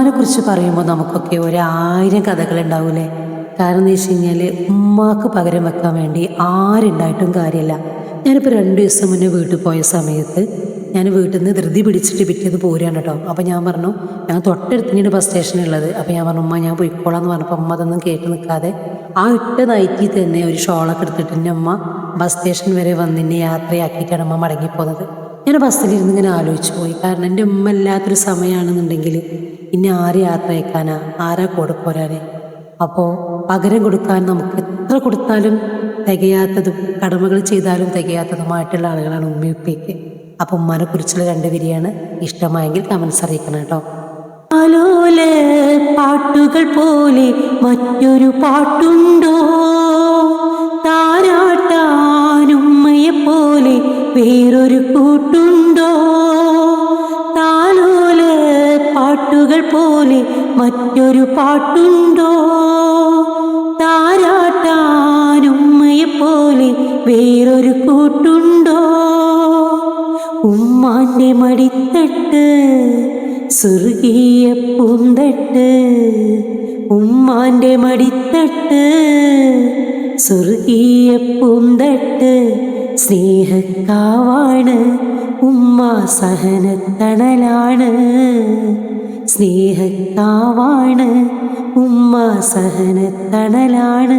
ഉമ്മാനെ കുറിച്ച് പറയുമ്പോൾ നമുക്കൊക്കെ 1000 കഥകൾ ഉണ്ടാവൂലേ. കാരണം എന്ന് വെച്ച് കഴിഞ്ഞാൽ ഉമ്മാക്ക് പകരം വെക്കാൻ വേണ്ടി ആരുണ്ടായിട്ടും കാര്യമില്ല. ഞാനിപ്പോൾ 2 ദിവസം മുന്നേ വീട്ടിൽ പോയ സമയത്ത് ഞാൻ വീട്ടിൽ നിന്ന് ധൃതി പിടിച്ചിട്ട് പിറ്റേത് പോരുകയാണ് കേട്ടോ. അപ്പോൾ ഞാൻ പറഞ്ഞു, ഞങ്ങൾ തൊട്ടടുത്ത് ബസ് സ്റ്റേഷനുള്ളത്. അപ്പോൾ ഞാൻ പറഞ്ഞു, ഉമ്മ ഞാൻ പോയിക്കോളാം എന്ന് പറഞ്ഞപ്പോൾ അമ്മ അതൊന്നും കേട്ട് നിൽക്കാതെ ആ ഇട്ട നൈറ്റിൽ തന്നെ ഒരു ഷോളൊക്കെ എടുത്തിട്ട് എൻ്റെ അമ്മ ബസ് സ്റ്റേഷൻ വരെ വന്നിന്നെ യാത്രയാക്കിയിട്ടാണ് അമ്മ മടങ്ങിപ്പോകുന്നത്. ഞാൻ ബസ്സിലിരുന്ന് ഇങ്ങനെ ആലോചിച്ച് പോയി. കാരണം എൻ്റെ ഉമ്മ ഇല്ലാത്തൊരു സമയമാണെന്നുണ്ടെങ്കിൽ ഇനി ആര് യാത്ര അയക്കാനാ, ആരാ കൂടെ പോരാനെ. അപ്പോൾ പകരം കൊടുക്കാൻ നമുക്ക് എത്ര കൊടുത്താലും തികയാത്തതും കടമകൾ ചെയ്താലും തികയാത്തതുമായിട്ടുള്ള ആളുകളാണ് ഉമ്മയും ഉപ്പയൊക്കെ. അപ്പോൾ ഉമ്മാനെ കുറിച്ചുള്ള 2 വരിയാണ്. ഇഷ്ടമായെങ്കിൽ കമൻസ് അറിയിക്കണം കേട്ടോ. ആലോല പാട്ടുകൾ പോലെ മറ്റൊരു പാട്ടുണ്ടോ, താരാട്ടാനുമ്മയെ പോലെ വേറൊരു കൂട്ടുണ്ടോ. താലോല പാട്ടുകൾ പോലെ മറ്റൊരു പാട്ടുണ്ടോ, താരാട്ടാനുമ്മയെ പോലെ വേറൊരു കൂട്ടുണ്ടോ. ഉമ്മാന്റെ മടിത്തട്ട് സ്വർഗീയ പൂന്തട്ട്, ഉമ്മാന്റെ മടിത്തട്ട് സ്വർഗീയ പൂന്തട്ട്. സ്നേഹക്കാവാണ് ഉമ്മ, സഹനത്തണലാണ്. സ്നേഹക്കാവാണ് ഉമ്മ, സഹനത്തണലാണ്.